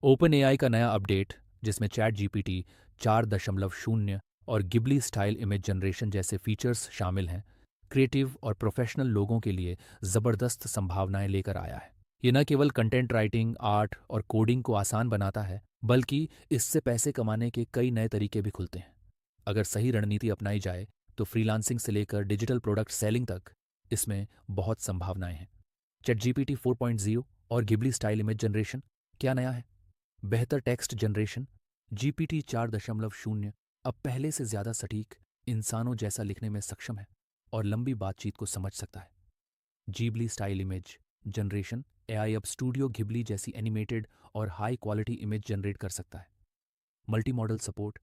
Open AI का नया update जिसमें चैट जीपीटी 4.0 और गिबली स्टाइल इमेज जनरेशन जैसे फीचर्स शामिल हैं, क्रिएटिव और प्रोफेशनल लोगों के लिए ज़बरदस्त संभावनाएं लेकर आया है। ये न केवल कंटेंट राइटिंग, आर्ट और कोडिंग को आसान बनाता है, बल्कि इससे पैसे कमाने के कई नए तरीके भी खुलते हैं। अगर सही रणनीति अपनाई जाए तो फ्रीलांसिंग से लेकर डिजिटल प्रोडक्ट सेलिंग तक इसमें बहुत संभावनाएं हैं। चैट जीपीटी 4.0 और गिबली स्टाइल इमेज जनरेशन क्या नया है? बेहतर टेक्स्ट जनरेशन। जीपीटी 4.0 अब पहले से ज़्यादा सटीक, इंसानों जैसा लिखने में सक्षम है और लंबी बातचीत को समझ सकता है। Ghibli style image generation AI अब स्टूडियो घिबली जैसी एनिमेटेड और हाई क्वालिटी इमेज जनरेट कर सकता है। मल्टी मॉडल सपोर्ट,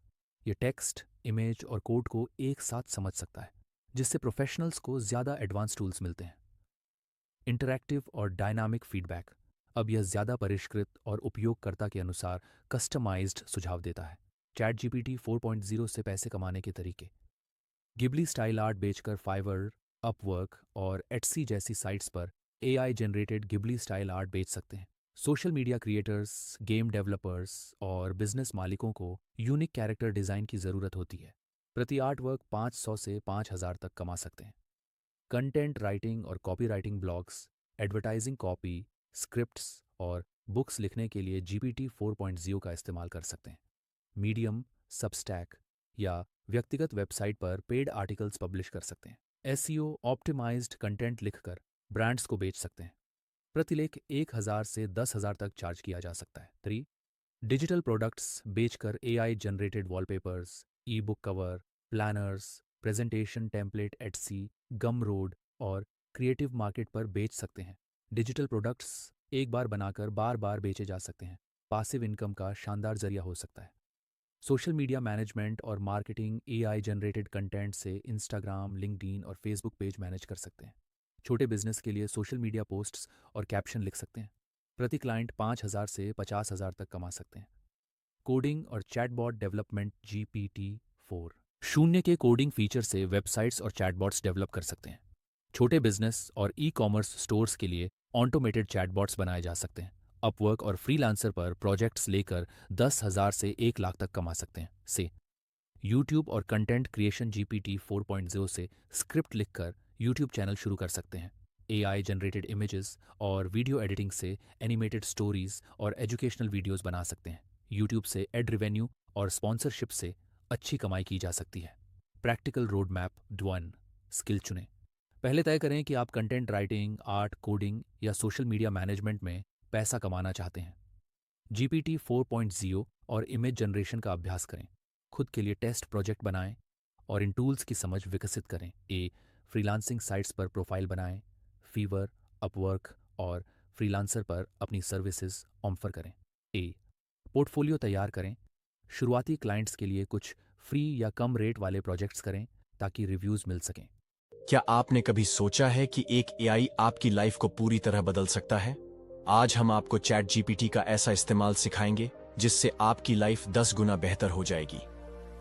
ये टेक्स्ट, इमेज और कोड को एक साथ समझ सकता है, जिससे प्रोफेशनल्स को ज़्यादा एडवांस टूल्स मिलते हैं। इंटरैक्टिव और डायनामिक फीडबैक, अब यह ज़्यादा परिष्कृत और उपयोगकर्ता के अनुसार कस्टमाइज्ड सुझाव देता है। चैट जीपीटी 4.0 से पैसे कमाने के तरीके। गिबली स्टाइल आर्ट बेचकर फाइवर, अपवर्क और एटसी जैसी साइट्स पर AI generated Ghibli style art बेच सकते हैं। Social media creators, game developers और बिजनेस मालिकों को यूनिक कैरेक्टर डिज़ाइन की ज़रूरत होती है। प्रति आर्ट वर्क 500 से 5,000 तक कमा सकते हैं। कंटेंट राइटिंग और copy writing, blogs, advertising copy, scripts और बुक्स लिखने के लिए जीपीटी 4.0 का इस्तेमाल कर सकते हैं। मीडियम, सबस्टैक या व्यक्तिगत वेबसाइट पर पेड आर्टिकल्स पब्लिश कर सकते हैं। एसईओ ऑप्टिमाइज्ड कंटेंट लिखकर ब्रांड्स को बेच सकते हैं। प्रतिलेख 1,000 से 10,000 तक चार्ज किया जा सकता है। 3. डिजिटल प्रोडक्ट्स बेचकर AI generated wallpapers, ebook cover, planners, presentation template Etsy, Gumroad और क्रिएटिव मार्केट पर बेच सकते हैं। डिजिटल प्रोडक्ट्स एक बार बनाकर बार बार बेचे जा सकते हैं। पासिव इनकम का शानदार जरिया हो सकता है। सोशल मीडिया मैनेजमेंट और मार्केटिंग, एआई जनरेटेड कंटेंट से इंस्टाग्राम, लिंक्डइन और फेसबुक पेज मैनेज कर सकते हैं। छोटे बिजनेस के लिए सोशल मीडिया पोस्ट्स और कैप्शन लिख सकते हैं। प्रति क्लाइंट 5,000 से 50,000 तक कमा सकते हैं। कोडिंग और चैटबॉट डेवलपमेंट जीपीटी 4.0 के कोडिंग फीचर से वेबसाइट्स और चैटबॉट्स डेवलप कर सकते हैं। छोटे बिजनेस और ई कॉमर्स स्टोर्स के लिए ऑटोमेटेड चैटबॉट्स बनाए जा सकते हैं। अपवर्क और फ्रीलांसर पर प्रोजेक्ट्स लेकर 10,000 से 1 लाख तक कमा सकते हैं। से यूट्यूब और कंटेंट क्रिएशन जीपीटी 4.0 से स्क्रिप्ट लिखकर यूट्यूब चैनल शुरू कर सकते हैं। एआई जनरेटेड इमेजेस और वीडियो एडिटिंग से एनिमेटेड स्टोरीज और एजुकेशनल वीडियोस बना सकते हैं। यूट्यूब से एड रेवेन्यू और स्पॉन्सरशिप से अच्छी कमाई की जा सकती है। Practical road map 1. स्किल चुनें। पहले तय करें कि आप कंटेंट राइटिंग, आर्ट, कोडिंग या सोशल मीडिया मैनेजमेंट में पैसा कमाना चाहते हैं। जीपीटी 4.0 और इमेज जनरेशन का अभ्यास करें। खुद के लिए टेस्ट प्रोजेक्ट बनाएं और इन टूल्स की समझ विकसित करें। फ्रीलांसिंग साइट्स पर प्रोफाइल बनाएं। फीवर, अपवर्क और फ्रीलांसर पर अपनी सर्विसेज ऑफर करें। पोर्टफोलियो तैयार करें। शुरुआती क्लाइंट्स के लिए कुछ फ्री या कम रेट वाले प्रोजेक्ट्स करें ताकि रिव्यूज़ मिल सकें। क्या आपने कभी सोचा है कि एक एआई आपकी लाइफ को पूरी तरह बदल सकता है? आज हम आपको चैट जीपीटी का ऐसा इस्तेमाल सिखाएंगे जिससे आपकी लाइफ 10 गुना बेहतर हो जाएगी।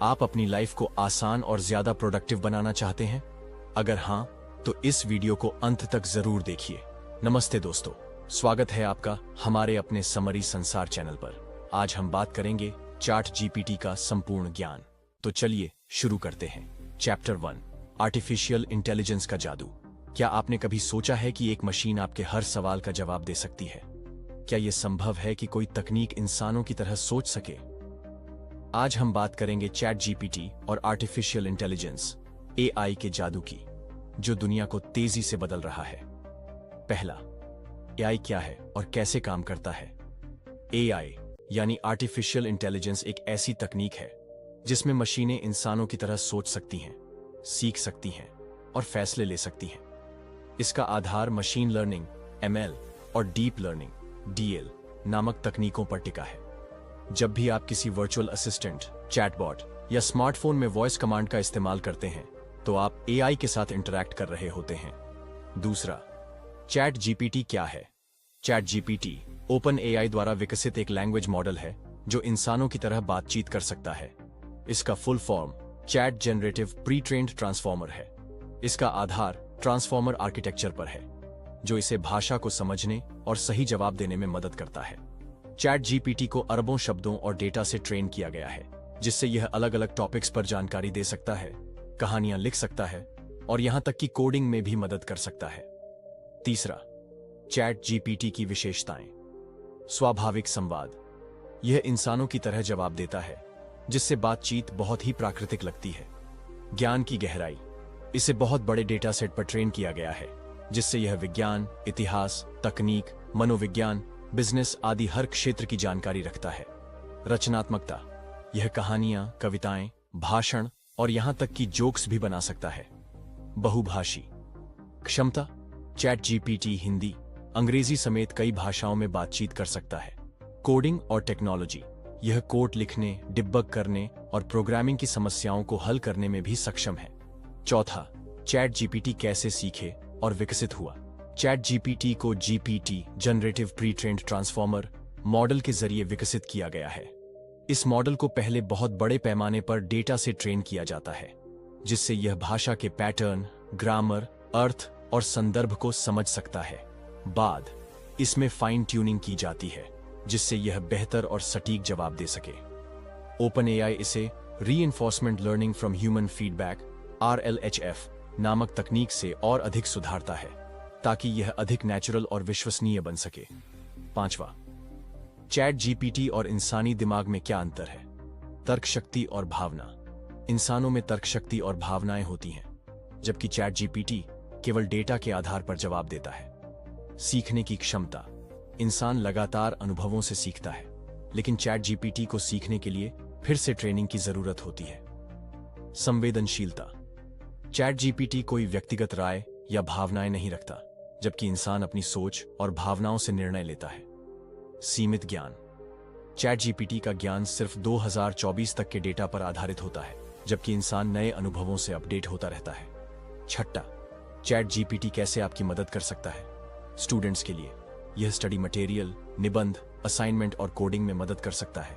आप अपनी लाइफ को आसान और ज्यादा प्रोडक्टिव बनाना चाहते हैं? अगर हाँ, तो इस वीडियो को अंत तक जरूर देखिए। नमस्ते दोस्तों, स्वागत है आपका हमारे अपने समरी संसार चैनल पर। आज हम बात करेंगे चैट जीपीटी का संपूर्ण ज्ञान। तो चलिए शुरू करते हैं। चैप्टर 1, आर्टिफिशियल इंटेलिजेंस का जादू। क्या आपने कभी सोचा है कि एक मशीन आपके हर सवाल का जवाब दे सकती है? क्या यह संभव है कि कोई तकनीक इंसानों की तरह सोच सके? आज हम बात करेंगे चैट जीपीटी और आर्टिफिशियल इंटेलिजेंस एआई के जादू की, जो दुनिया को तेजी से बदल रहा है। पहला, एआई क्या है और कैसे काम करता है? एआई यानी आर्टिफिशियल इंटेलिजेंस एक ऐसी तकनीक है जिसमें मशीनें इंसानों की तरह सोच सकती हैं, सीख सकती हैं और फैसले ले सकती हैं। इसका आधार मशीन लर्निंग एमएल और डीप लर्निंग डीएल नामक तकनीकों पर टिका है। जब भी आप किसी वर्चुअल असिस्टेंट, चैटबॉट या स्मार्टफोन में वॉइस कमांड का इस्तेमाल करते हैं, तो आप एआई के साथ इंटरैक्ट कर रहे होते हैं। दूसरा, चैट जीपीटी क्या है? चैट जीपीटी ओपन एआई द्वारा विकसित एक लैंग्वेज मॉडल है जो इंसानों की तरह बातचीत कर सकता है। इसका full form chat generative pre trained transformer है। इसका आधार ट्रांसफॉर्मर आर्किटेक्चर पर है, जो इसे भाषा को समझने और सही जवाब देने में मदद करता है। चैट जीपीटी को अरबों शब्दों और डेटा से ट्रेन किया गया है, जिससे यह अलग अलग टॉपिक्स पर जानकारी दे सकता है, कहानियां लिख सकता है और यहां तक कि कोडिंग में भी मदद कर सकता है। तीसरा, चैट जीपीटी की विशेषताएं। स्वाभाविक संवाद। यह इंसानों की तरह जवाब देता है, जिससे बातचीत बहुत ही प्राकृतिक लगती है। ज्ञान की गहराई। इसे बहुत बड़े डेटा सेट पर ट्रेन किया गया है, जिससे यह विज्ञान, इतिहास, तकनीक, मनोविज्ञान, बिजनेस आदि हर क्षेत्र की जानकारी रखता है। रचनात्मकता। यह कहानियां, कविताएं, भाषण और यहां तक कि जोक्स भी बना सकता है। बहुभाषी क्षमता। चैट जीपीटी हिंदी, अंग्रेजी समेत कई भाषाओं में बातचीत कर सकता है। कोडिंग और टेक्नोलॉजी। यह कोड लिखने, डिबग करने और प्रोग्रामिंग की समस्याओं को हल करने में भी सक्षम है। चौथा, चैट जीपीटी कैसे सीखे और विकसित हुआ। चैट जीपीटी को GPT generative pre trained transformer model के जरिए विकसित किया गया है। इस मॉडल को पहले बहुत बड़े पैमाने पर डेटा से ट्रेन किया जाता है, जिससे यह भाषा के पैटर्न, ग्रामर, अर्थ और संदर्भ को समझ सकता है। बाद इसमें फाइन ट्यूनिंग की जाती है, जिससे यह बेहतर और सटीक जवाब दे सके। ओपन एआई इसे reinforcement learning from human feedback RLHF नामक तकनीक से और अधिक सुधारता है, ताकि यह अधिक नेचुरल और विश्वसनीय बन सके। पांचवा, चैट जीपीटी और इंसानी दिमाग में क्या अंतर है। तर्क शक्ति और भावना। इंसानों में तर्क शक्ति और भावनाएं होती हैं, जबकि चैट जीपीटी केवल डेटा के आधार पर जवाब देता है। सीखने की क्षमता। इंसान लगातार अनुभवों से सीखता है, लेकिन चैट जीपीटी को सीखने के लिए फिर से ट्रेनिंग की जरूरत होती है। संवेदनशीलता। चैट जीपीटी कोई व्यक्तिगत राय या भावनाएं नहीं रखता, जबकि इंसान अपनी सोच और भावनाओं से निर्णय लेता है। सीमित ज्ञान। चैट जीपीटी का ज्ञान सिर्फ 2024 तक के डेटा पर आधारित होता है, जबकि इंसान नए अनुभवों से अपडेट होता रहता है। छठा, चैट जीपीटी कैसे आपकी मदद कर सकता है। स्टूडेंट्स के लिए यह स्टडी मटेरियल, निबंध, असाइनमेंट और कोडिंग में मदद कर सकता है।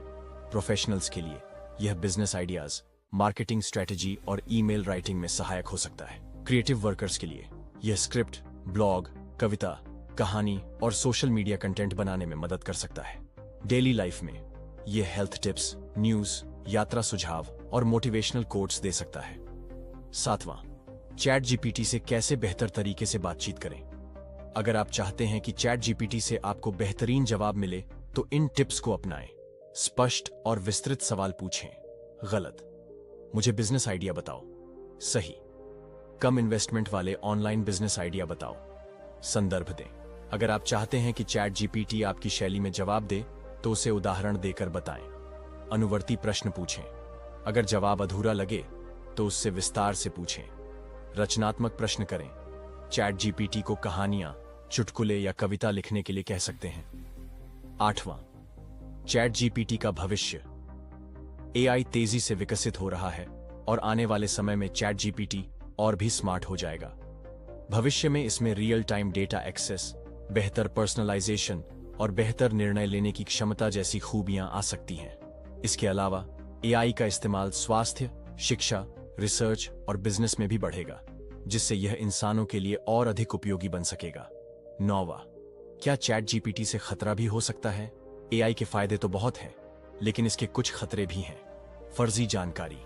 प्रोफेशनल्स के लिए यह बिजनेस आइडियाज, मार्केटिंग स्ट्रेटजी और ईमेल राइटिंग में सहायक हो सकता है। क्रिएटिव वर्कर्स के लिए यह स्क्रिप्ट, ब्लॉग, कविता, कहानी और सोशल मीडिया कंटेंट बनाने में मदद कर सकता है। डेली लाइफ में यह हेल्थ टिप्स, न्यूज, यात्रा सुझाव और मोटिवेशनल कोट्स दे सकता है। सातवां, चैट जीपीटी से कैसे बेहतर तरीके से बातचीत करें। अगर आप चाहते हैं कि चैट जीपीटी से आपको बेहतरीन जवाब मिले, तो इन टिप्स को अपनाएं। स्पष्ट और विस्तृत सवाल पूछें। गलत, मुझे बिजनेस आइडिया बताओ। सही, कम इन्वेस्टमेंट वाले ऑनलाइन बिजनेस आइडिया बताओ। संदर्भ दें। अगर आप चाहते हैं कि चैट जीपीटी आपकी शैली में जवाब दे, तो उसे उदाहरण देकर बताएं। अनुवर्ती प्रश्न पूछें। अगर जवाब अधूरा लगे, तो उससे विस्तार से पूछें। रचनात्मक प्रश्न करें। चैट जीपीटी को कहानियां, चुटकुले या कविता लिखने के लिए कह सकते हैं। आठवां, चैट जीपीटी का भविष्य। एआई तेजी से विकसित हो रहा है और आने वाले समय में चैट जीपीटी और भी स्मार्ट हो जाएगा। भविष्य में इसमें रियल टाइम डेटा एक्सेस, बेहतर पर्सनलाइजेशन और बेहतर निर्णय लेने की क्षमता जैसी खूबियां आ सकती हैं। इसके अलावा एआई का इस्तेमाल स्वास्थ्य, शिक्षा, रिसर्च और बिजनेस में भी बढ़ेगा, जिससे यह इंसानों के लिए और अधिक उपयोगी बन सकेगा। नौवां, क्या चैट जीपीटी से खतरा भी हो सकता है। एआई के फायदे तो बहुत हैं, लेकिन इसके कुछ खतरे भी हैं। फर्जी जानकारी।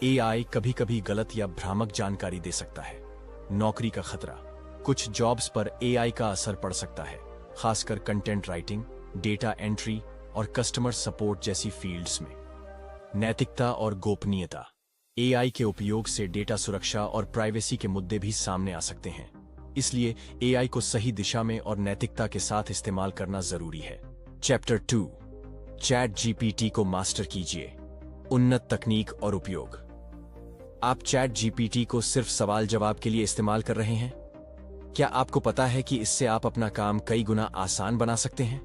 एआई कभी कभी गलत या भ्रामक जानकारी दे सकता है। नौकरी का खतरा। कुछ जॉब्स पर एआई का असर पड़ सकता है, खासकर कंटेंट राइटिंग, डेटा एंट्री और कस्टमर सपोर्ट जैसी फील्ड्स में। नैतिकता और गोपनीयता। एआई के उपयोग से डेटा सुरक्षा और प्राइवेसी के मुद्दे भी सामने आ सकते हैं, इसलिए एआई को सही दिशा में और नैतिकता के साथ इस्तेमाल करना जरूरी है। चैप्टर 2, चैट जीपीटी को मास्टर कीजिए। उन्नत तकनीक और उपयोग। आप चैट जीपीटी को सिर्फ सवाल जवाब के लिए इस्तेमाल कर रहे हैं? क्या आपको पता है कि इससे आप अपना काम कई गुना आसान बना सकते हैं?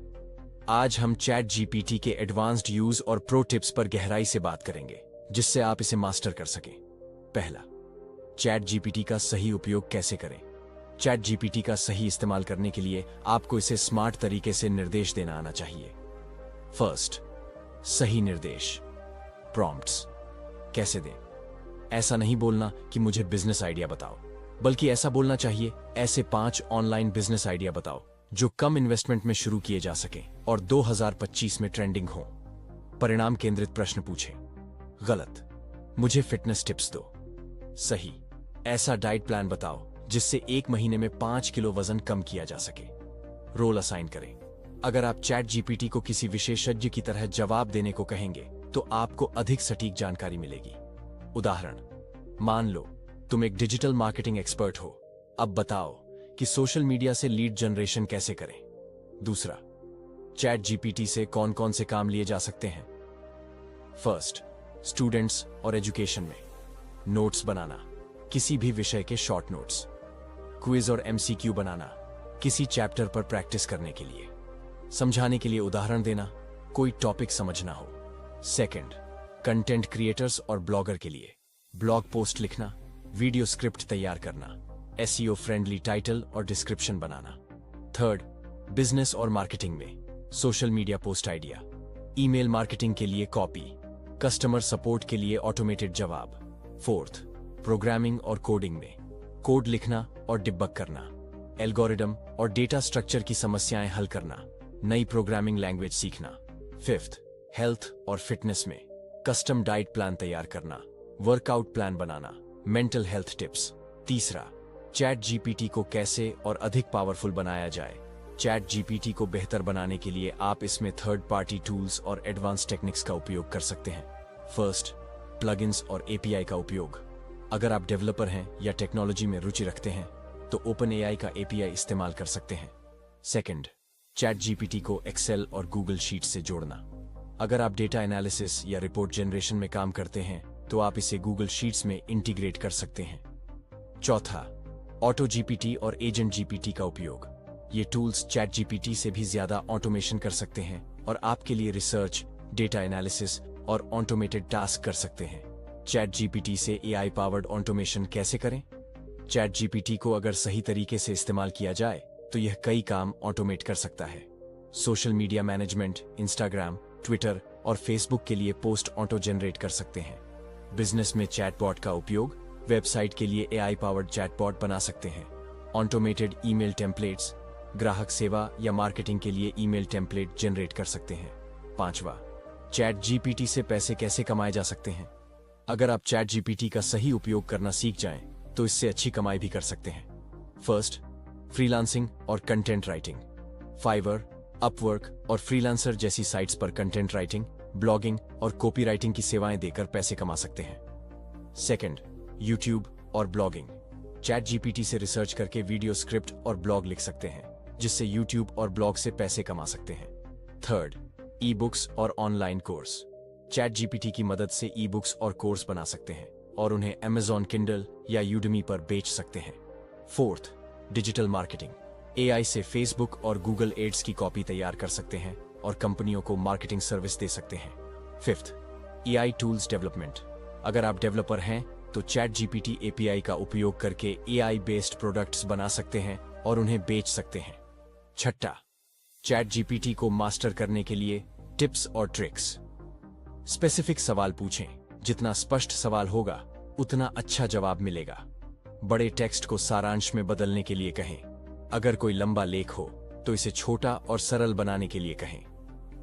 आज हम चैट जीपीटी के एडवांस्ड यूज और प्रो टिप्स पर गहराई से बात करेंगे, जिससे आप इसे मास्टर कर सकें। पहला, चैट जीपीटी का सही उपयोग कैसे करें। चैट जीपीटी का सही इस्तेमाल करने के लिए आपको इसे स्मार्ट तरीके से निर्देश देना आना चाहिए। फर्स्ट, सही निर्देश। प्रॉम्प्ट्स कैसे दें। ऐसा नहीं बोलना कि मुझे बिजनेस आइडिया बताओ, बल्कि ऐसा बोलना चाहिए, ऐसे 5 ऑनलाइन बिजनेस आइडिया बताओ जो कम इन्वेस्टमेंट में शुरू किए जा सकें और 2025 में ट्रेंडिंग हो। परिणाम केंद्रित प्रश्न पूछें। गलत। मुझे फिटनेस टिप्स दो। सही। ऐसा डाइट प्लान बताओ जिससे 1 महीने में 5 किलो वजन कम किया जा सके। रोल असाइन करें। अगर आप चैट जीपीटी को किसी विशेषज्ञ की तरह जवाब देने को कहेंगे तो आपको अधिक सटीक जानकारी मिलेगी। उदाहरण, मान लो तुम एक डिजिटल मार्केटिंग एक्सपर्ट हो। अब बताओ कि सोशल मीडिया से लीड जनरेशन कैसे करें। दूसरा, चैट जीपीटी से कौन कौन से काम लिए जा सकते हैं। फर्स्ट, स्टूडेंट्स और एजुकेशन में नोट्स बनाना, किसी भी विषय के शॉर्ट नोट्स। क्विज और एमसीक्यू बनाना, किसी चैप्टर पर प्रैक्टिस करने के लिए। समझाने के लिए उदाहरण देना, कोई टॉपिक समझना हो। सेकंड, कंटेंट क्रिएटर्स और ब्लॉगर के लिए ब्लॉग पोस्ट लिखना, वीडियो स्क्रिप्ट तैयार करना, एसईओ फ्रेंडली टाइटल और डिस्क्रिप्शन बनाना। थर्ड, बिजनेस और मार्केटिंग में social media post idea, email marketing के लिए कॉपी, कस्टमर सपोर्ट के लिए ऑटोमेटेड जवाब। फोर्थ, प्रोग्रामिंग और कोडिंग में कोड लिखना और डिबग करना, एल्गोरिदम और डेटा स्ट्रक्चर की समस्याएं हल करना, नई प्रोग्रामिंग लैंग्वेज सीखना। फिफ्थ, हेल्थ और फिटनेस में कस्टम डाइट प्लान तैयार करना, वर्कआउट प्लान बनाना, मेंटल हेल्थ टिप्स। तीसरा, चैट जीपीटी को कैसे और अधिक पावरफुल बनाया जाए। चैट जीपीटी को बेहतर बनाने के लिए आप इसमें थर्ड पार्टी टूल्स और एडवांस टेक्निक्स का उपयोग कर सकते हैं। फर्स्ट, प्लगइन्स और एपीआई का उपयोग। अगर आप डेवलपर हैं या टेक्नोलॉजी में रुचि रखते हैं तो ओपन एआई का एपीआई इस्तेमाल कर सकते हैं। सेकंड, चैट जीपीटी को एक्सेल और गूगल शीट्स से जोड़ना। अगर आप डेटा एनालिसिस या रिपोर्ट जनरेशन में काम करते हैं तो आप इसे गूगल शीट्स में इंटीग्रेट कर सकते हैं। चौथा, ऑटो जीपीटी और एजेंट जीपीटी का उपयोग। ये टूल्स चैट जीपीटी से भी ज्यादा ऑटोमेशन कर सकते हैं और आपके लिए रिसर्च, डेटा एनालिसिस और ऑटोमेटेड टास्क कर सकते हैं। चैट जीपीटी से एआई पावर्ड ऑटोमेशन कैसे करें। चैट जीपीटी को अगर सही तरीके से इस्तेमाल किया जाए तो यह कई काम ऑटोमेट कर सकता है। Social media management, Instagram, Twitter और फेसबुक के लिए पोस्ट ऑटो जनरेट कर सकते हैं। बिजनेस में चैटबॉट का उपयोग, वेबसाइट के लिए एआई पावर्ड चैटबॉट बना सकते हैं। ऑटोमेटेड ईमेल टेम्पलेट्स, ग्राहक सेवा या मार्केटिंग के लिए ईमेल टेम्पलेट जनरेट कर सकते हैं। पांचवा, चैट जीपीटी से पैसे कैसे कमाए जा सकते हैं। अगर आप चैट जीपीटी का सही उपयोग करना सीख जाएं तो इससे अच्छी कमाई भी कर सकते हैं। फर्स्ट, फ्रीलांसिंग और कंटेंट राइटिंग। फाइवर, अपवर्क और फ्रीलांसर जैसी साइट्स पर कंटेंट राइटिंग, ब्लॉगिंग और कॉपीराइटिंग की सेवाएं देकर पैसे कमा सकते हैं। सेकंड, यूट्यूब और ब्लॉगिंग। चैट जीपीटी से रिसर्च करके वीडियो स्क्रिप्ट और ब्लॉग लिख सकते हैं जिससे यूट्यूब और ब्लॉग से पैसे कमा सकते हैं। थर्ड, ई बुक्स और ऑनलाइन कोर्स। चैट जीपीटी की मदद से ई बुक्स और कोर्स बना सकते हैं और उन्हें Amazon Kindle या Udemy पर बेच सकते हैं। Fourth, digital marketing. एआई से फेसबुक और गूगल एड्स की कॉपी तैयार कर सकते हैं और कंपनियों को मार्केटिंग सर्विस दे सकते हैं। Fifth, AI tools development. अगर आप डेवलपर हैं तो चैट जीपीटी एपीआई का उपयोग करके एआई बेस्ड प्रोडक्ट्स बना सकते हैं और उन्हें बेच सकते हैं। छठा, चैट जीपीटी को मास्टर करने के लिए टिप्स और ट्रिक्स। स्पेसिफिक सवाल पूछें। जितना स्पष्ट सवाल होगा उतना अच्छा जवाब मिलेगा। बड़े टेक्स्ट को सारांश में बदलने के लिए कहें। अगर कोई लंबा लेख हो तो इसे छोटा और सरल बनाने के लिए कहें।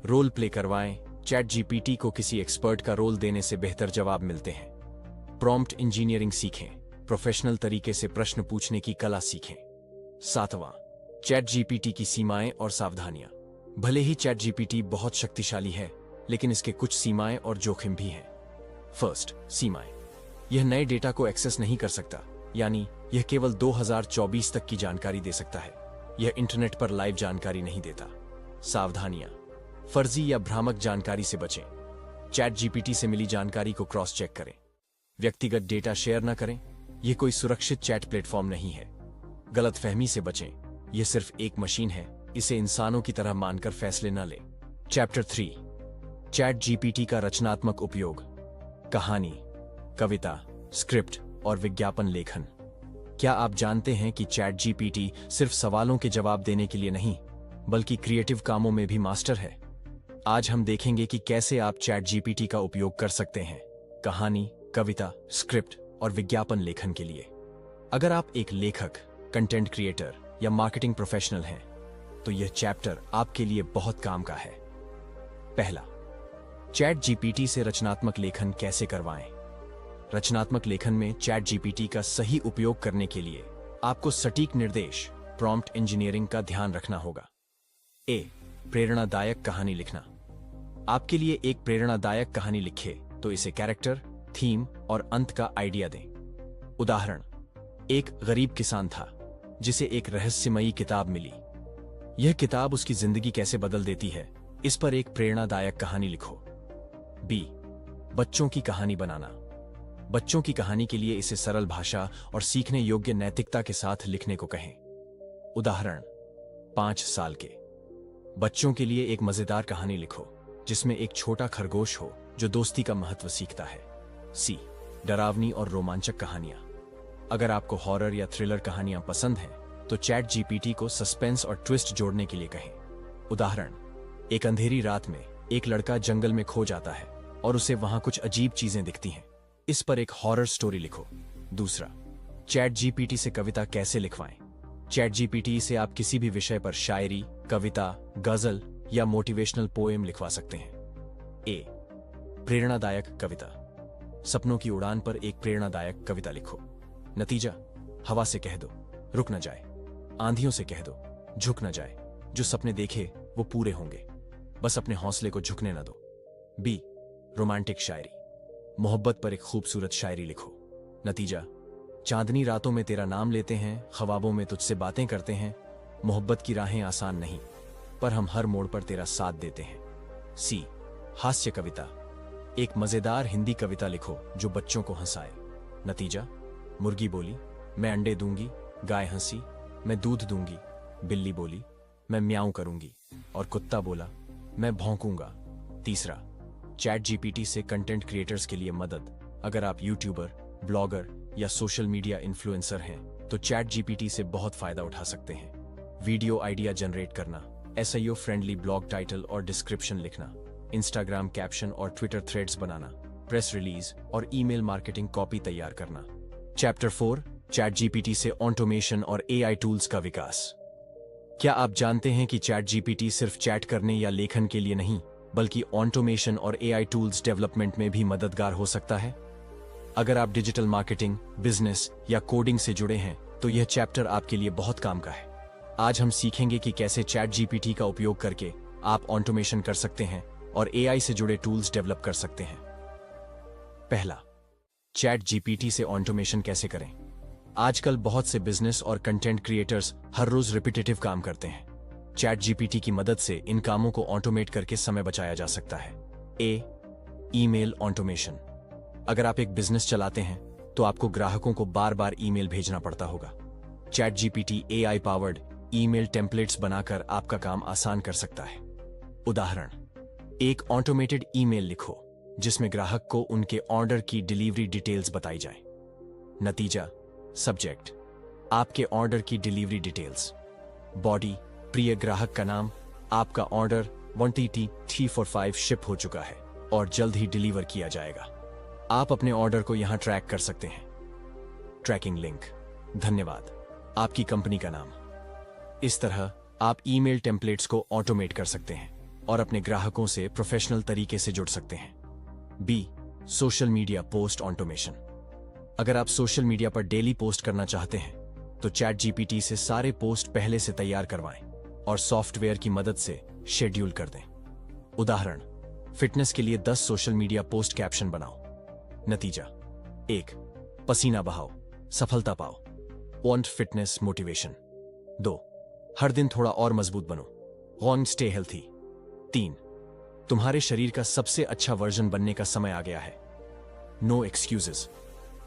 रोल प्ले करवाएं। चैट जीपीटी को किसी एक्सपर्ट का रोल देने से बेहतर जवाब मिलते हैं। प्रॉम्प्ट इंजीनियरिंग सीखें। प्रोफेशनल तरीके से प्रश्न पूछने की कला सीखें। सातवां, चैट जीपीटी की सीमाएं और सावधानियां। भले ही चैट जीपीटी बहुत शक्तिशाली है लेकिन इसके कुछ सीमाएं और जोखिम भी हैं। फर्स्ट, सीमाएं। यह नए डेटा को एक्सेस नहीं कर सकता, यानी यह केवल 2024 तक की जानकारी दे सकता है। यह इंटरनेट पर लाइव जानकारी नहीं देता। सावधानियां। फर्जी या भ्रामक जानकारी से बचें। चैट जीपीटी से मिली जानकारी को क्रॉस चेक करें। व्यक्तिगत डेटा शेयर न करें। यह कोई सुरक्षित चैट प्लेटफॉर्म नहीं है। गलतफहमी से बचें। यह सिर्फ एक मशीन है, इसे इंसानों की तरह मानकर फैसले न लें। चैप्टर 3, चैट जीपीटी का रचनात्मक उपयोग। कहानी, कविता, स्क्रिप्ट और विज्ञापन लेखन। क्या आप जानते हैं कि चैट जीपीटी सिर्फ सवालों के जवाब देने के लिए नहीं बल्कि क्रिएटिव कामों में भी मास्टर है। आज हम देखेंगे कि कैसे आप चैट जीपीटी का उपयोग कर सकते हैं कहानी, कविता, स्क्रिप्ट और विज्ञापन लेखन के लिए। अगर आप एक लेखक, कंटेंट क्रिएटर या मार्केटिंग प्रोफेशनल हैं तो यह चैप्टर आपके लिए बहुत काम का है। पहला, चैट जीपीटी से रचनात्मक लेखन कैसे करवाएं। रचनात्मक लेखन में चैट जीपीटी का सही उपयोग करने के लिए आपको सटीक निर्देश प्रॉम्प्ट इंजीनियरिंग का ध्यान रखना होगा। ए, प्रेरणादायक कहानी लिखना। आपके लिए एक प्रेरणादायक कहानी लिखे तो इसे कैरेक्टर, थीम और अंत का आइडिया दें। उदाहरण, एक गरीब किसान था जिसे एक रहस्यमयी किताब मिली। यह किताब उसकी जिंदगी कैसे बदल देती है, इस पर एक प्रेरणादायक कहानी लिखो। बी, बच्चों की कहानी बनाना। बच्चों की कहानी के लिए इसे सरल भाषा और सीखने योग्य नैतिकता के साथ लिखने को कहें। उदाहरण, 5 साल के बच्चों के लिए एक मजेदार कहानी लिखो जिसमें एक छोटा खरगोश हो जो दोस्ती का महत्व सीखता है। सी, डरावनी और रोमांचक कहानियां। अगर आपको हॉरर या थ्रिलर कहानियां पसंद हैं तो चैट जीपीटी को सस्पेंस और ट्विस्ट जोड़ने के लिए कहें। उदाहरण, एक अंधेरी रात में एक लड़का जंगल में खो जाता है और उसे वहां कुछ अजीब चीजें दिखती हैं। इस पर एक हॉरर स्टोरी लिखो। दूसरा, चैट जीपीटी से कविता कैसे लिखवाएं। चैट जीपीटी से आप किसी भी विषय पर शायरी, कविता, गजल या मोटिवेशनल पोएम लिखवा सकते हैं। ए, प्रेरणादायक कविता। सपनों की उड़ान पर एक प्रेरणादायक कविता लिखो। नतीजा, हवा से कह दो रुक न जाए, आंधियों से कह दो झुक न जाए, जो सपने देखे वो पूरे होंगे, बस अपने हौसले को झुकने न दो। बी, रोमांटिक शायरी। मोहब्बत पर एक खूबसूरत शायरी लिखो। नतीजा, चांदनी रातों में तेरा नाम लेते हैं, ख्वाबों में तुझसे बातें करते हैं, मोहब्बत की राहें आसान नहीं पर हम हर मोड़ पर तेरा साथ देते हैं। सी, हास्य कविता। एक मजेदार हिंदी कविता लिखो जो बच्चों को हंसाए। नतीजा, मुर्गी बोली मैं अंडे दूंगी, गाय हंसी मैं दूध दूंगी, बिल्ली बोली मैं म्याऊं करूंगी और कुत्ता बोला मैं भौंकूंगा। तीसरा, चैट जीपीटी से कंटेंट क्रिएटर्स के लिए मदद। अगर आप यूट्यूबर, ब्लॉगर या सोशल मीडिया इन्फ्लुएंसर हैं तो चैट जीपीटी से बहुत फायदा उठा सकते हैं। वीडियो आइडिया जनरेट करना, एसईओ फ्रेंडली ब्लॉग टाइटल और डिस्क्रिप्शन लिखना, इंस्टाग्राम कैप्शन और ट्विटर थ्रेड्स बनाना, प्रेस रिलीज और ईमेल मार्केटिंग कॉपी तैयार करना। चैप्टर 4, चैट जीपीटी से ऑटोमेशन और एआई टूल्स का विकास। क्या आप जानते हैं कि चैट जीपीटी सिर्फ चैट करने या लेखन के लिए नहीं बल्कि ऑटोमेशन और एआई टूल्स डेवलपमेंट में भी मददगार हो सकता है। अगर आप डिजिटल मार्केटिंग, बिजनेस या कोडिंग से जुड़े हैं तो यह चैप्टर आपके लिए बहुत काम का है। आज हम सीखेंगे कि कैसे चैट जीपीटी का उपयोग करके आप ऑटोमेशन कर सकते हैं और एआई से जुड़े टूल्स डेवलप कर सकते हैं। पहला, चैट जीपीटी से ऑटोमेशन कैसे करें। आजकल बहुत से बिजनेस और कंटेंट क्रिएटर्स हर रोज रिपीटेटिव काम करते हैं। चैट जीपीटी की मदद से इन कामों को ऑटोमेट करके समय बचाया जा सकता है। ए, ईमेल ऑटोमेशन। अगर आप एक बिजनेस चलाते हैं तो आपको ग्राहकों को बार बार ईमेल भेजना पड़ता होगा। Chat GPT AI powered email templates बनाकर आपका काम आसान कर सकता है। उदाहरण, एक ऑटोमेटेड ईमेल लिखो जिसमें ग्राहक को उनके ऑर्डर की डिलीवरी डिटेल्स बताई जाए। नतीजा, सब्जेक्ट, आपके ऑर्डर की डिलीवरी डिटेल्स। बॉडी, प्रिय ग्राहक का नाम, आपका ऑर्डर 1TT345 शिप हो चुका है और जल्द ही डिलीवर किया जाएगा। आप अपने ऑर्डर को यहां ट्रैक कर सकते हैं। ट्रैकिंग लिंक, धन्यवाद, आपकी कंपनी का नाम। इस तरह आप ईमेल टेम्पलेट्स को ऑटोमेट कर सकते हैं और अपने ग्राहकों से प्रोफेशनल तरीके से जुड़ सकते हैं। B, social media post automation. अगर आप सोशल मीडिया पर डेली पोस्ट करना चाहते हैं तो चैट जीपीटी से सारे पोस्ट पहले से तैयार करवाएं और सॉफ्टवेयर की मदद से शेड्यूल कर दें। उदाहरण, फिटनेस के लिए 10 सोशल मीडिया पोस्ट कैप्शन बनाओ। नतीजा, 1, पसीना बहाओ, सफलता पाओ, वांट फिटनेस मोटिवेशन। 2, हर दिन थोड़ा और मजबूत बनो, वांट स्टे हेल्थी। 3, तुम्हारे शरीर का सबसे अच्छा वर्जन बनने का समय आ गया है, नो एक्सक्यूजेस।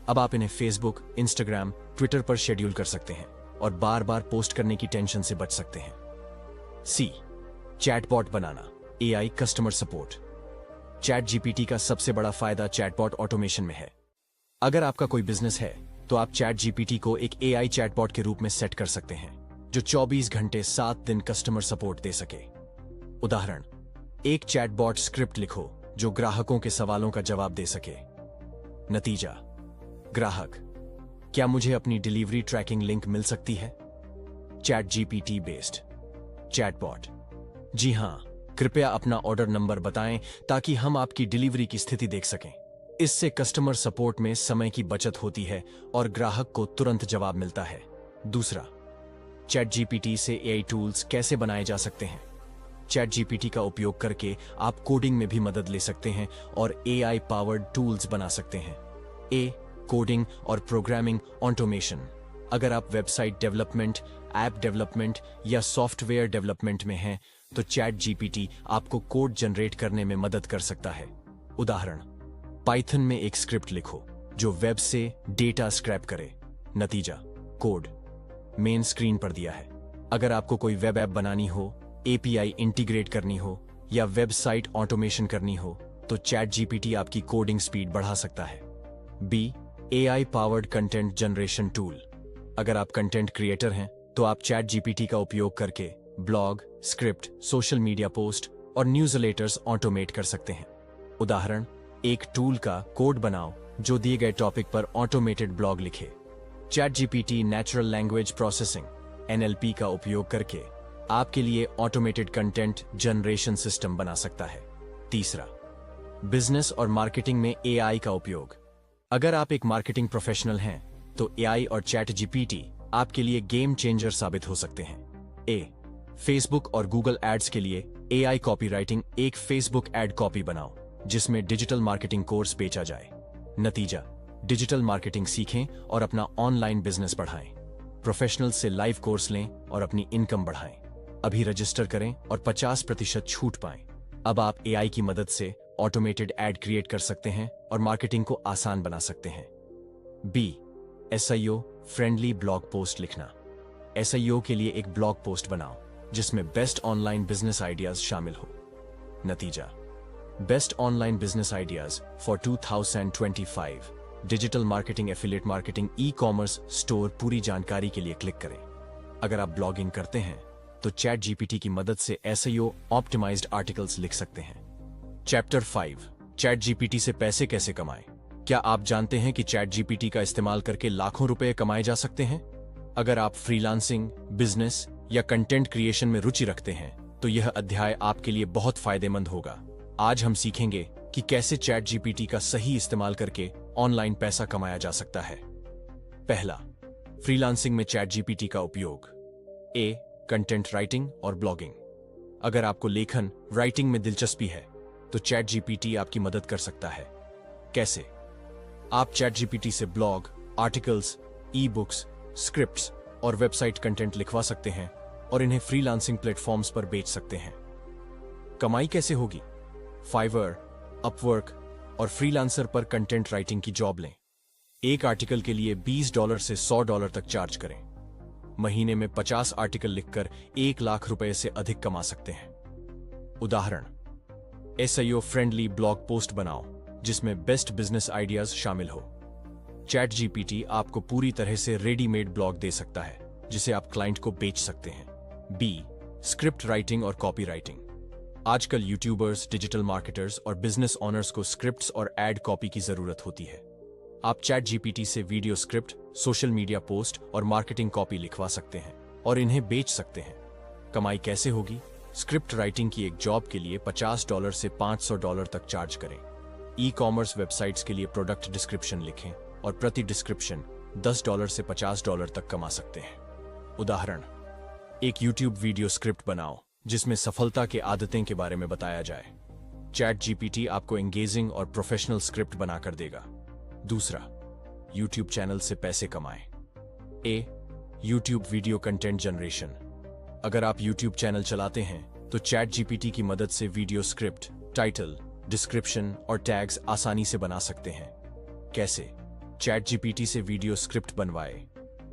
अब आप इन्हें फेसबुक, इंस्टाग्राम, ट्विटर पर शेड्यूल कर सकते हैं और बार बार पोस्ट करने की टेंशन से बच सकते हैं। सी, चैटबॉट बनाना, AI customer support. Chat GPT का सबसे बड़ा फायदा चैटबॉट ऑटोमेशन में है। अगर आपका कोई बिजनेस है तो आप चैट जीपीटी को एक एआई चैटबॉट के रूप में सेट कर सकते हैं जो 24 घंटे 7 दिन कस्टमर सपोर्ट दे सके। उदाहरण, एक चैटबॉट स्क्रिप्ट लिखो जो ग्राहकों के सवालों का जवाब दे सके। नतीजा, ग्राहक, क्या मुझे अपनी डिलीवरी ट्रैकिंग लिंक मिल सकती है। Chat GPT based chatbot. जी हां, कृपया अपना ऑर्डर नंबर बताएं ताकि हम आपकी डिलीवरी की स्थिति देख सकें। इससे कस्टमर सपोर्ट में समय की बचत होती है और ग्राहक को तुरंत जवाब मिलता है। दूसरा, चैट जीपीटी से एआई टूल्स कैसे बनाए जा सकते हैं। चैट जीपीटी का उपयोग करके आप कोडिंग में भी मदद ले सकते हैं और एआई पावर्ड टूल्स बना सकते हैं। कोडिंग और प्रोग्रामिंग ऑटोमेशन। अगर आप वेबसाइट डेवलपमेंट, ऐप डेवलपमेंट या सॉफ्टवेयर डेवलपमेंट में हैं, तो चैट जीपीटी आपको कोड जनरेट करने में मदद कर सकता है। उदाहरण, पाइथन में एक स्क्रिप्ट लिखो जो वेब से डेटा स्क्रैप करे। नतीजा, कोड मेन स्क्रीन पर दिया है। अगर आपको कोई वेब ऐप बनानी हो, एपीआई इंटीग्रेट करनी हो या वेबसाइट ऑटोमेशन करनी हो, तो चैट जीपीटी आपकी कोडिंग स्पीड बढ़ा सकता है। B, AI powered content generation tool. अगर आप कंटेंट क्रिएटर हैं, तो आप चैट जीपीटी का उपयोग करके blog, script, social media post और न्यूज़लेटर्स ऑटोमेट कर सकते हैं। उदाहरण, एक टूल का कोड बनाओ जो दिए गए टॉपिक पर ऑटोमेटेड ब्लॉग लिखे। Chat GPT natural language processing NLP का उपयोग करके आपके लिए ऑटोमेटेड कंटेंट जनरेशन सिस्टम बना सकता है। तीसरा, बिजनेस और मार्केटिंग में एआई का उपयोग। अगर आप एक मार्केटिंग प्रोफेशनल हैं, तो एआई और चैट जीपीटी आपके लिए गेम चेंजर साबित हो सकते हैं। फेसबुक और गूगल एड्स के लिए एआई कॉपीराइटिंग। एक फेसबुक एड कॉपी बनाओ जिसमें डिजिटल मार्केटिंग कोर्स बेचा जाए। नतीजा, डिजिटल मार्केटिंग सीखें और अपना ऑनलाइन बिजनेस बढ़ाएं। प्रोफेशनल से लाइव कोर्स लें और अपनी इनकम बढ़ाएं। अभी रजिस्टर करें और 50% छूट पाएं। अब आप एआई की मदद से ऑटोमेटेड एड क्रिएट कर सकते हैं और मार्केटिंग को आसान बना सकते हैं। B, SEO friendly blog post लिखना। एसईओ के लिए एक ब्लॉग पोस्ट बनाओ जिसमें बेस्ट ऑनलाइन बिजनेस आइडियाज शामिल हो। नतीजा, best online business ideas for 2025, digital marketing, affiliate marketing, e commerce store. पूरी जानकारी के लिए क्लिक करें। अगर आप ब्लॉगिंग करते हैं, तो चैट जीपीटी की मदद से एसईओ ऑप्टिमाइज्ड आर्टिकल्स लिख सकते हैं। चैप्टर 5, चैट जीपीटी से पैसे कैसे कमाएं। क्या आप जानते हैं कि चैट जीपीटी का इस्तेमाल करके लाखों रुपए कमाए जा सकते हैं? अगर आप फ्रीलांसिंग, बिजनेस या कंटेंट क्रिएशन में रुचि रखते हैं, तो यह अध्याय आपके लिए बहुत फायदेमंद होगा। आज हम सीखेंगे कि कैसे चैट जीपीटी का सही इस्तेमाल करके ऑनलाइन पैसा कमाया जा सकता है। पहला, फ्रीलांसिंग में चैट जीपीटी का उपयोग। कंटेंट राइटिंग और ब्लॉगिंग। अगर आपको लेखन, राइटिंग में दिलचस्पी है, तो चैट जीपीटी आपकी मदद कर सकता है। कैसे? आप चैट जीपीटी से blog, articles, e books, scripts और वेबसाइट कंटेंट लिखवा सकते हैं और इन्हें फ्रीलांसिंग प्लेटफॉर्म्स पर बेच सकते हैं। कमाई कैसे होगी? फाइवर, अपवर्क और फ्रीलांसर पर कंटेंट राइटिंग की जॉब लें। एक आर्टिकल के लिए $20 से $100 तक चार्ज करें। महीने में 50 आर्टिकल लिखकर 1 लाख रुपए से अधिक कमा सकते हैं। उदाहरण, एसईओ फ्रेंडली ब्लॉग पोस्ट बनाओ जिसमें बेस्ट बिजनेस आइडियाज शामिल हो। चैट जीपीटी आपको पूरी तरह से रेडीमेड ब्लॉग दे सकता है जिसे आप क्लाइंट को बेच सकते हैं। बी, स्क्रिप्ट राइटिंग और कॉपी राइटिंग। आजकल यूट्यूबर्स, डिजिटल मार्केटर्स और बिजनेस ऑनर्स को स्क्रिप्ट्स और एड कॉपी की जरूरत होती है। आप चैट जीपीटी से video script, social media post और मार्केटिंग कॉपी लिखवा सकते हैं और इन्हें बेच सकते हैं। कमाई कैसे होगी? स्क्रिप्ट राइटिंग की एक जॉब के लिए $50 से $500 तक चार्ज करें। ई कॉमर्स वेबसाइट्स के लिए प्रोडक्ट डिस्क्रिप्शन लिखें और प्रति डिस्क्रिप्शन $10 से $50 तक कमा सकते हैं। उदाहरण, एक यूट्यूब वीडियो स्क्रिप्ट बनाओ जिसमें सफलता के आदतें के बारे में बताया जाए। चैट जीपीटी आपको एंगेजिंग और प्रोफेशनल स्क्रिप्ट बनाकर देगा। दूसरा, यूट्यूब चैनल से पैसे कमाएं। YouTube video content generation. अगर आप यूट्यूब चैनल चलाते हैं, तो चैट जीपीटी की मदद से वीडियो स्क्रिप्ट, टाइटल, डिस्क्रिप्शन और टैग्स आसानी से बना सकते हैं। कैसे? चैट जीपीटी से वीडियो स्क्रिप्ट बनवाएं,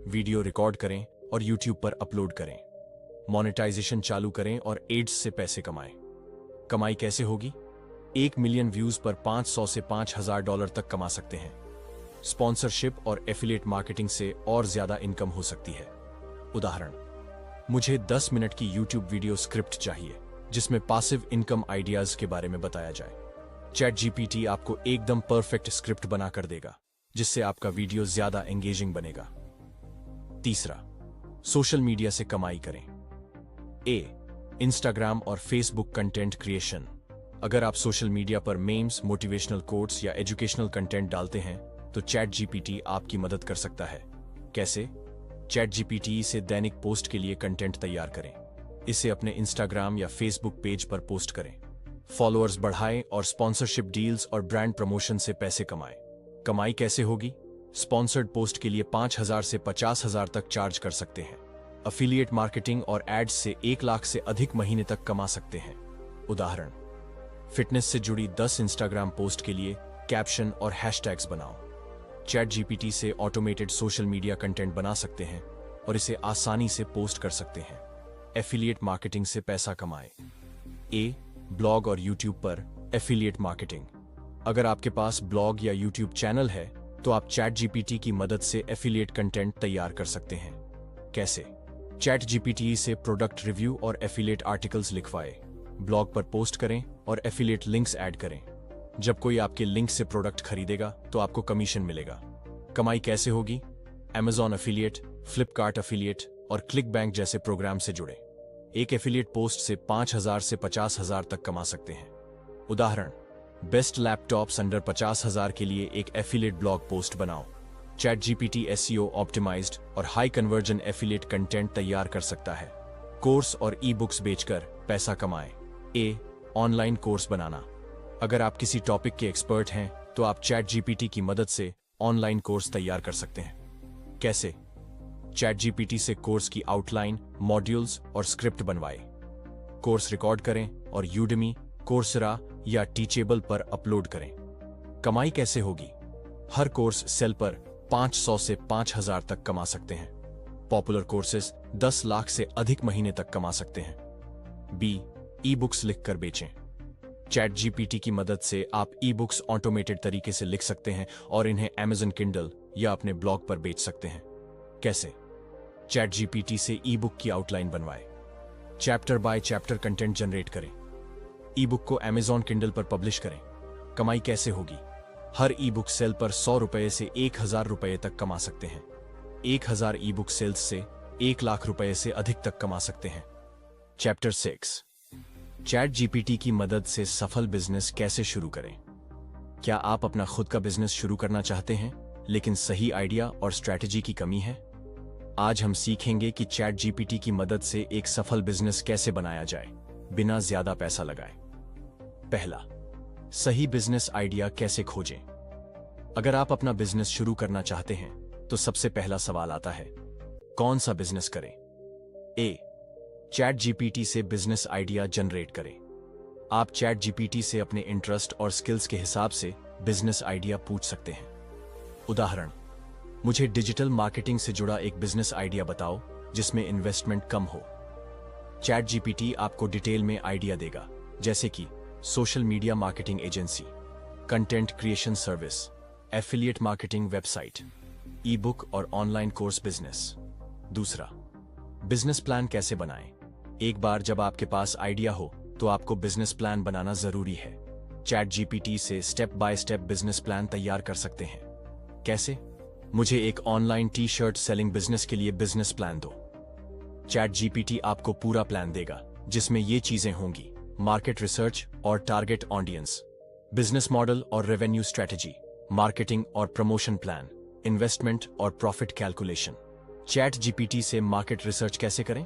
वीडियो रिकॉर्ड करें और यूट्यूब पर अपलोड करें। मोनेटाइजेशन चालू करें और एड्स से पैसे कमाएं। कमाई कैसे होगी? 1 मिलियन व्यूज पर $500 से $5000 तक कमा सकते हैं। स्पॉन्सरशिप और एफिलिएट मार्केटिंग से और ज्यादा इनकम हो सकती है। उदाहरण, मुझे 10 मिनट की यूट्यूब वीडियो स्क्रिप्ट चाहिए जिसमें पासिव इनकम आइडियाज के बारे में बताया जाए। चैट जीपीटी आपको एकदम परफेक्ट स्क्रिप्ट बनाकर देगा जिससे आपका वीडियो ज्यादा एंगेजिंग बनेगा। तीसरा, सोशल मीडिया से कमाई करें। इंस्टाग्राम और फेसबुक कंटेंट क्रिएशन। अगर आप सोशल मीडिया पर मेम्स, मोटिवेशनल कोट्स या एजुकेशनल कंटेंट डालते हैं तो चैट जीपीटी आपकी मदद कर सकता है। कैसे? चैट जीपीटी से दैनिक पोस्ट के लिए कंटेंट तैयार करें। इसे अपने इंस्टाग्राम या फेसबुक पेज पर पोस्ट करें। फॉलोअर्स बढ़ाएं और स्पॉन्सरशिप डील्स और ब्रांड प्रमोशन से पैसे कमाएं। कमाई कैसे होगी? स्पॉन्सर्ड पोस्ट के लिए 5,000 से 50,000 तक चार्ज कर सकते हैं। अफिलिएट मार्केटिंग और एड्स से 1 लाख से अधिक महीने तक कमा सकते हैं। उदाहरण, फिटनेस से जुड़ी 10 इंस्टाग्राम पोस्ट के लिए कैप्शन और हैशटैग्स बनाओ। चैट जीपीटी से ऑटोमेटेड सोशल मीडिया कंटेंट बना सकते हैं और इसे आसानी से पोस्ट कर सकते हैं। एफिलिएट मार्केटिंग से पैसा कमाएं। ब्लॉग और यूट्यूब पर एफिलिएट मार्केटिंग। अगर आपके पास ब्लॉग या यूट्यूब चैनल है तो आप चैट जीपीटी की मदद से एफिलिएट कंटेंट तैयार कर सकते हैं। कैसे? चैट जीपीटी से प्रोडक्ट रिव्यू और एफिलिएट आर्टिकल्स लिखवाए, ब्लॉग पर पोस्ट करें और एफिलिएट लिंक्स ऐड करें। जब कोई आपके लिंक से प्रोडक्ट खरीदेगा तो आपको कमीशन मिलेगा। कमाई कैसे होगी? Amazon एफिलिएट, फ्लिपकार्ट एफिलिएट और क्लिकबैंक जैसे प्रोग्राम से जुड़े। एक एफिलिएट पोस्ट से 5,000 से 50,000 तक कमा सकते हैं। उदाहरण, बेस्ट लैपटॉप्स अंडर 50,000 के लिए एक एफिलिएट ब्लॉग पोस्ट बनाओ। चैट जीपीटी एसईओ ऑप्टिमाइज्ड और हाई कन्वर्जन एफिलिएट कंटेंट तैयार कर सकता है। कोर्स और ई बुक्स बेचकर पैसा कमाएं। ऑनलाइन कोर्स बनाना। अगर आप किसी टॉपिक के एक्सपर्ट हैं तो आप चैट जीपीटी की मदद से ऑनलाइन कोर्स तैयार कर सकते हैं। कैसे? चैट जीपीटी से कोर्स की आउटलाइन, मॉड्यूल्स और स्क्रिप्ट बनवाएं। कोर्स रिकॉर्ड करें और यूडेमी, कोर्सेरा या टीचेबल पर अपलोड करें। कमाई कैसे होगी? हर कोर्स सेल पर 500 से 5,000 तक कमा सकते हैं। पॉपुलर कोर्सेज 10 लाख से अधिक महीने तक कमा सकते हैं। ई बुक्स लिखकर बेचें। चैट जीपीटी की मदद से आप ई बुक्स ऑटोमेटेड तरीके से लिख सकते हैं और इन्हें Amazon Kindle या अपने ब्लॉग पर बेच सकते हैं। कैसे? चैट जीपीटी से ई बुक की आउटलाइन बनवाएं। Chapter by chapter content generate करें। ई बुक को Amazon Kindle पर पब्लिश करें। कमाई कैसे होगी? हर ई बुक सेल पर 100 रुपए से 1,000 रुपए तक कमा सकते हैं। 1,000 ई बुक सेल्स से 1 लाख रुपए से अधिक तक कमा सकते हैं। चैप्टर 6, चैट जीपीटी की मदद से सफल बिजनेस कैसे शुरू करें? क्या आप अपना खुद का बिजनेस शुरू करना चाहते हैं लेकिन सही आइडिया और स्ट्रैटेजी की कमी है? आज हम सीखेंगे कि चैट जीपीटी की मदद से एक सफल बिजनेस कैसे बनाया जाए बिना ज्यादा पैसा लगाए। पहला, सही बिजनेस आइडिया कैसे खोजें? अगर आप अपना बिजनेस शुरू करना चाहते हैं तो सबसे पहला सवाल आता है, कौन सा बिजनेस करें? चैट जीपीटी से बिजनेस आइडिया जनरेट करें। आप चैट जीपीटी से अपने इंटरेस्ट और स्किल्स के हिसाब से बिजनेस आइडिया पूछ सकते हैं। उदाहरण, मुझे डिजिटल मार्केटिंग से जुड़ा एक बिजनेस आइडिया बताओ जिसमें इन्वेस्टमेंट कम हो। चैट जीपीटी आपको डिटेल में आइडिया देगा, जैसे कि social media marketing agency, content creation service, affiliate marketing website, ई बुक और ऑनलाइन कोर्स बिजनेस। दूसरा, बिजनेस प्लान कैसे बनाएं? एक बार जब आपके पास आइडिया हो तो आपको बिजनेस प्लान बनाना जरूरी है। चैट जीपीटी से step by step business plan तैयार कर सकते हैं। कैसे? मुझे एक online T shirt selling business के लिए बिजनेस प्लान दो। चैट जीपीटी आपको पूरा प्लान देगा जिसमें ये चीजें होंगी: मार्केट रिसर्च और टारगेट ऑडियंस, बिजनेस मॉडल और रेवेन्यू स्ट्रेटेजी, मार्केटिंग और प्रमोशन प्लान, इन्वेस्टमेंट और प्रॉफिट कैलकुलेशन। चैट जीपीटी से मार्केट रिसर्च कैसे करें?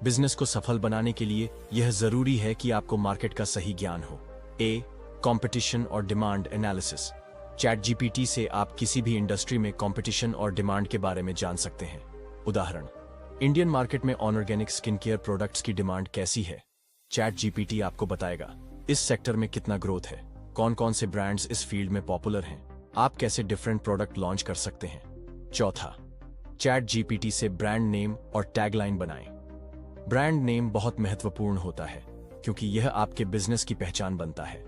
बिजनेस को सफल बनाने के लिए यह जरूरी है कि आपको मार्केट का सही ज्ञान हो। कंपटीशन और डिमांड एनालिसिस। चैट जीपीटी से आप किसी भी इंडस्ट्री में कंपटीशन और डिमांड के बारे में जान सकते हैं। उदाहरण, इंडियन मार्केट में ऑर्गेनिक स्किन केयर प्रोडक्ट्स की डिमांड कैसी है? चैट जीपीटी आपको बताएगा इस सेक्टर में कितना ग्रोथ है, कौन कौन से ब्रांड्स इस फील्ड में पॉपुलर हैं, आप कैसे डिफरेंट प्रोडक्ट लॉन्च कर सकते हैं। चौथा, चैट जीपीटी से ब्रांड नेम और टैगलाइन बनाएं। ब्रांड नेम बहुत महत्वपूर्ण होता है क्योंकि यह आपके बिजनेस की पहचान बनता है।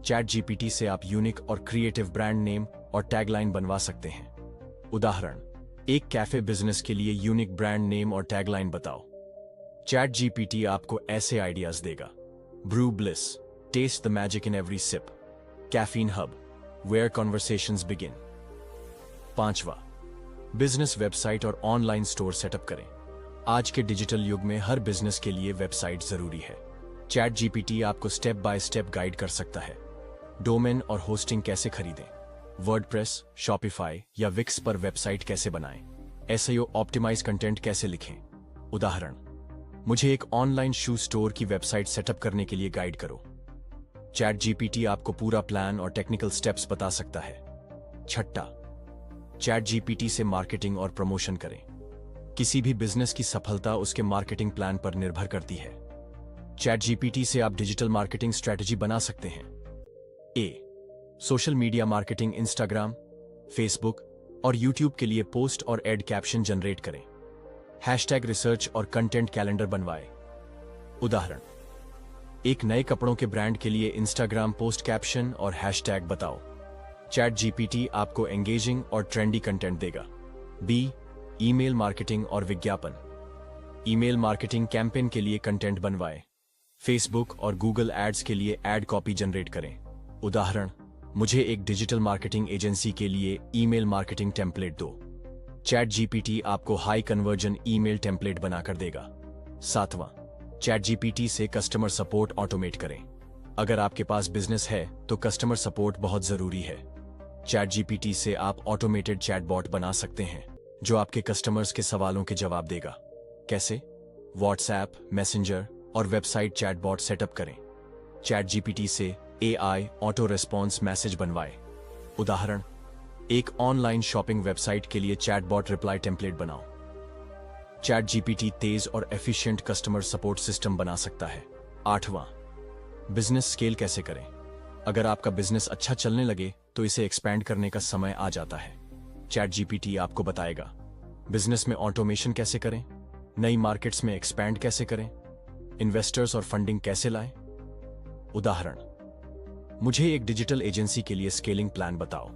चैट जीपीटी से आप यूनिक और क्रिएटिव ब्रांड नेम और टैगलाइन बनवा सकते हैं। उदाहरण, एक कैफे बिजनेस के लिए यूनिक ब्रांड नेम और टैगलाइन बताओ। चैट जीपीटी आपको ऐसे आइडियाज देगा: brew bliss, taste the magic in every sip, caffeine hub, where conversations begin. पांचवा, बिजनेस वेबसाइट और ऑनलाइन स्टोर सेटअप करें। आज के डिजिटल युग में हर बिजनेस के लिए वेबसाइट जरूरी है। चैट जीपीटी आपको स्टेप बाय स्टेप गाइड कर सकता है। डोमेन और होस्टिंग कैसे खरीदें, वर्डप्रेस, शॉपिफाई या विक्स पर वेबसाइट कैसे बनाएं, एसईओ ऑप्टिमाइज कंटेंट कैसे लिखें। उदाहरण, मुझे एक ऑनलाइन शू स्टोर की वेबसाइट सेटअप करने के लिए गाइड करो। चैट जीपीटी आपको पूरा प्लान और टेक्निकल स्टेप्स बता सकता है। छठा, चैट जीपीटी से मार्केटिंग और प्रमोशन करें। किसी भी बिजनेस की सफलता उसके मार्केटिंग प्लान पर निर्भर करती है। चैट जीपीटी से आप डिजिटल मार्केटिंग स्ट्रेटजी बना सकते हैं। A, social media marketing, Instagram, Facebook और यूट्यूब के लिए पोस्ट और एड कैप्शन जनरेट करें। हैशटैग रिसर्च और कंटेंट कैलेंडर बनवाएं। उदाहरण, एक नए कपड़ों के ब्रांड के लिए इंस्टाग्राम पोस्ट कैप्शन और हैशटैग बताओ। चैट जीपीटी आपको एंगेजिंग और ट्रेंडी कंटेंट देगा। बी, ईमेल मार्केटिंग और विज्ञापन। ईमेल मार्केटिंग कैंपेन के लिए कंटेंट बनवाएं। फेसबुक और गूगल एड्स के लिए एड कॉपी जनरेट करें। उदाहरण, मुझे एक डिजिटल मार्केटिंग एजेंसी के लिए ईमेल मार्केटिंग टेम्पलेट दो। चैट जीपीटी आपको हाई कन्वर्जन ईमेल टेम्पलेट बनाकर देगा। सातवां, चैट जीपीटी से कस्टमर सपोर्ट ऑटोमेट करें। अगर आपके पास बिजनेस है तो कस्टमर सपोर्ट बहुत जरूरी है। चैट जीपीटी से आप ऑटोमेटेड चैटबॉट बना सकते हैं जो आपके कस्टमर्स के सवालों के जवाब देगा। कैसे? व्हाट्सएप, मैसेंजर और वेबसाइट चैटबॉट सेटअप करें। चैट जीपीटी से एआई ऑटो रेस्पॉन्स मैसेज बनवाएं। उदाहरण, एक ऑनलाइन शॉपिंग वेबसाइट के लिए चैटबॉट रिप्लाई टेम्पलेट बनाओ। चैट जीपीटी तेज और एफिशिएंट कस्टमर सपोर्ट सिस्टम बना सकता है। आठवां, बिजनेस स्केल कैसे करें। अगर आपका बिजनेस अच्छा चलने लगे तो इसे एक्सपैंड करने का समय आ जाता है। चैट जीपीटी आपको बताएगा बिजनेस में ऑटोमेशन कैसे करें, नई मार्केट्स में एक्सपैंड कैसे करें, इन्वेस्टर्स और फंडिंग कैसे लाएं। उदाहरण, मुझे एक डिजिटल एजेंसी के लिए स्केलिंग प्लान बताओ।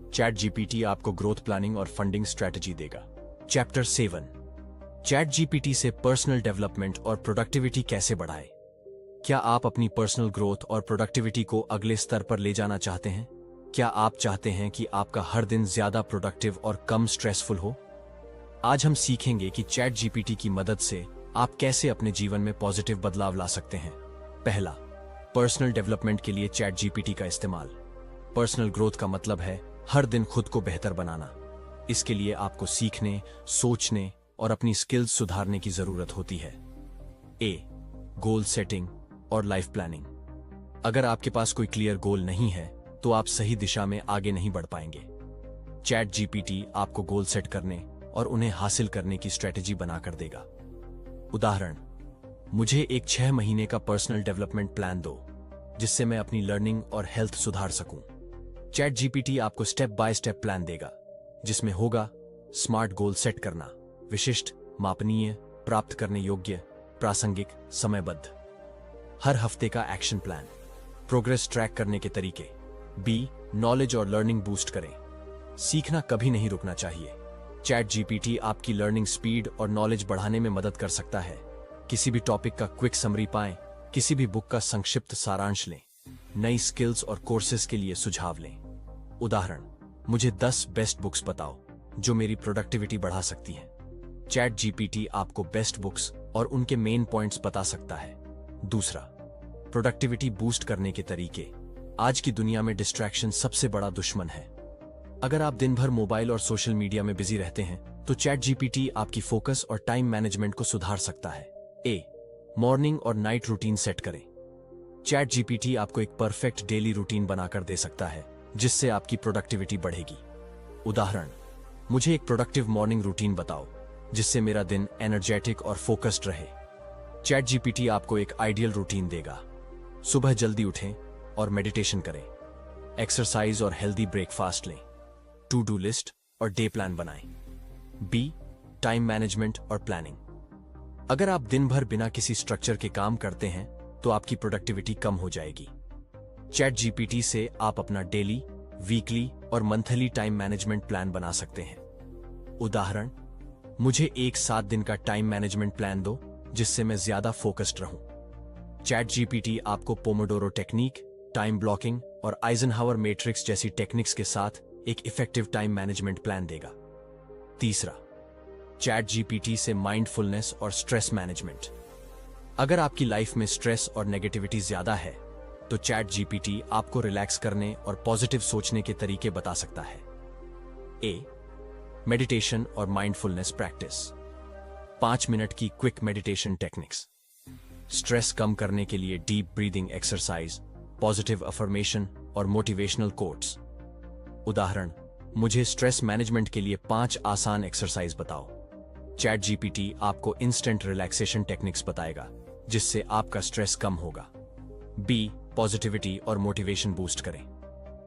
चैट जीपीटी आपको ग्रोथ प्लानिंग और फंडिंग स्ट्रेटजी देगा। चैप्टर 7, चैट जीपीटी से पर्सनल डेवलपमेंट और प्रोडक्टिविटी कैसे बढ़ाएं। क्या आप अपनी पर्सनल ग्रोथ और प्रोडक्टिविटी को अगले स्तर पर ले जाना चाहते हैं? क्या आप चाहते हैं कि आपका हर दिन ज्यादा प्रोडक्टिव और कम स्ट्रेसफुल हो? आज हम सीखेंगे कि चैट जीपीटी की मदद से आप कैसे अपने जीवन में पॉजिटिव बदलाव ला सकते हैं। पहला, पर्सनल डेवलपमेंट के लिए चैट जीपीटी का इस्तेमाल। पर्सनल ग्रोथ का मतलब है हर दिन खुद को बेहतर बनाना। इसके लिए आपको सीखने, सोचने और अपनी स्किल्स सुधारने की जरूरत होती है। ए, गोल सेटिंग और लाइफ प्लानिंग। अगर आपके पास कोई क्लियर गोल नहीं है तो आप सही दिशा में आगे नहीं बढ़ पाएंगे। चैट जीपीटी आपको गोल सेट करने और उन्हें हासिल करने की स्ट्रेटेजी बनाकर देगा। उदाहरण, मुझे एक 6 महीने का पर्सनल डेवलपमेंट प्लान दो जिससे मैं अपनी लर्निंग और हेल्थ सुधार सकूं। चैट जीपीटी आपको स्टेप बाय स्टेप प्लान देगा जिसमें होगा स्मार्ट गोल सेट करना, विशिष्ट, मापनीय, प्राप्त करने योग्य, प्रासंगिक, समयबद्ध। हर हफ्ते का एक्शन प्लान, प्रोग्रेस ट्रैक करने के तरीके। बी, नॉलेज और लर्निंग बूस्ट करें। सीखना कभी नहीं रुकना चाहिए। चैट जीपीटी आपकी लर्निंग स्पीड और नॉलेज बढ़ाने में मदद कर सकता है। किसी भी टॉपिक का क्विक समरी पाएं, किसी भी बुक का संक्षिप्त सारांश लें, नई स्किल्स और कोर्सेज के लिए सुझाव लें। उदाहरण, मुझे 10 बेस्ट बुक्स बताओ जो मेरी प्रोडक्टिविटी बढ़ा सकती हैं। चैट जीपीटी आपको बेस्ट बुक्स और उनके मेन पॉइंट्स बता सकता है। दूसरा, प्रोडक्टिविटी बूस्ट करने के तरीके। आज की दुनिया में डिस्ट्रैक्शन सबसे बड़ा दुश्मन है। अगर आप दिन भर मोबाइल और सोशल मीडिया में बिजी रहते हैं तो चैट जीपीटी आपकी फोकस और टाइम मैनेजमेंट को सुधार सकता है। ए, मॉर्निंग और नाइट रूटीन सेट करें। चैट जीपीटी आपको एक परफेक्ट डेली रूटीन बनाकर दे सकता है जिससे आपकी प्रोडक्टिविटी बढ़ेगी। उदाहरण, मुझे एक प्रोडक्टिव मॉर्निंग रूटीन बताओ जिससे मेरा दिन एनर्जेटिक और फोकस्ड रहे। चैट जीपीटी आपको एक आइडियल रूटीन देगा। सुबह जल्दी उठें और मेडिटेशन करें, एक्सरसाइज और हेल्दी ब्रेकफास्ट लें, टू डू लिस्ट और डे प्लान बनाएं। बी, टाइम मैनेजमेंट और प्लानिंग। अगर आप दिन भर बिना किसी स्ट्रक्चर के काम करते हैं तो आपकी प्रोडक्टिविटी कम हो जाएगी। चैट जीपीटी से आप अपना डेली, वीकली और मंथली टाइम मैनेजमेंट प्लान बना सकते हैं। उदाहरण, मुझे एक 7 दिन का टाइम मैनेजमेंट प्लान दो जिससे मैं ज्यादा फोकस्ड रहूं। चैट जीपीटी आपको पोमोडोरो टेक्निक, टाइम ब्लॉकिंग और आइजनहावर मैट्रिक्स जैसी टेक्निक्स के साथ एक इफेक्टिव टाइम मैनेजमेंट प्लान देगा। तीसरा, चैट जीपीटी से माइंडफुलनेस और स्ट्रेस मैनेजमेंट। अगर आपकी लाइफ में स्ट्रेस और नेगेटिविटी ज्यादा है तो चैट जीपीटी आपको रिलैक्स करने और पॉजिटिव सोचने के तरीके बता सकता है। ए, मेडिटेशन और माइंडफुलनेस प्रैक्टिस। 5 मिनट की क्विक मेडिटेशन टेक्निक्स। स्ट्रेस कम करने के लिए deep breathing exercise, positive affirmation और मोटिवेशनल कोट्स। उदाहरण, मुझे स्ट्रेस मैनेजमेंट के लिए 5 आसान एक्सरसाइज बताओ। चैट जीपीटी आपको इंस्टेंट रिलैक्सेशन टेक्निक्स बताएगा जिससे आपका स्ट्रेस कम होगा। बी, पॉजिटिविटी और मोटिवेशन बूस्ट करें।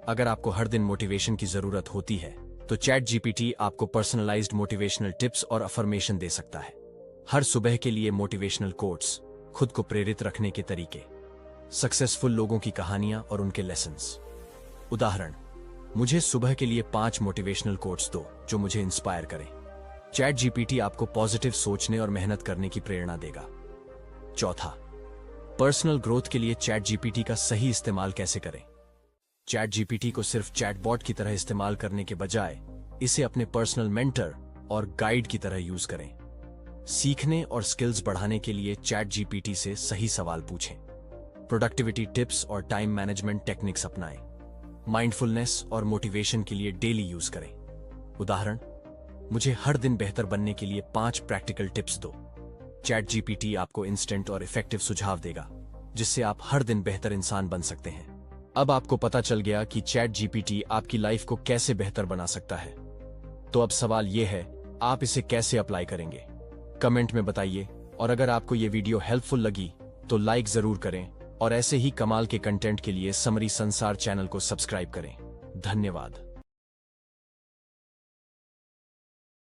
अगर आपको हर दिन मोटिवेशन की जरूरत होती है तो चैट जीपीटी आपको पर्सनलाइज्ड मोटिवेशनल टिप्स और अफर्मेशन दे सकता है। हर सुबह के लिए मोटिवेशनल कोट्स, खुद को प्रेरित रखने के तरीके, सक्सेसफुल लोगों की कहानियां और उनके लेसन्स। उदाहरण, मुझे सुबह के लिए 5 मोटिवेशनल कोट्स दो जो मुझे इंस्पायर करें। चैट जीपीटी आपको पॉजिटिव सोचने और मेहनत करने की प्रेरणा देगा। चौथा, पर्सनल ग्रोथ के लिए चैट जीपीटी का सही इस्तेमाल कैसे करें। चैट जीपीटी को सिर्फ चैटबॉट की तरह इस्तेमाल करने के बजाय इसे अपने पर्सनल मेंटर और गाइड की तरह यूज करें। सीखने और स्किल्स बढ़ाने के लिए चैट जीपीटी से सही सवाल पूछें। प्रोडक्टिविटी टिप्स और टाइम मैनेजमेंट टेक्निक्स अपनाएं। माइंडफुलनेस और मोटिवेशन के लिए डेली यूज करें। उदाहरण, मुझे हर दिन बेहतर बनने के लिए 5 प्रैक्टिकल टिप्स दो। चैट जीपीटी आपको इंस्टेंट और इफेक्टिव सुझाव देगा जिससे आप हर दिन बेहतर इंसान बन सकते हैं। अब आपको पता चल गया कि चैट जीपीटी आपकी लाइफ को कैसे बेहतर बना सकता है। तो अब सवाल यह है, आप इसे कैसे अप्लाई करेंगे? कमेंट में बताइए। और अगर आपको यह वीडियो हेल्पफुल लगी तो लाइक जरूर करें और ऐसे ही कमाल के कंटेंट के लिए समरी संसार चैनल को सब्सक्राइब करें। धन्यवाद।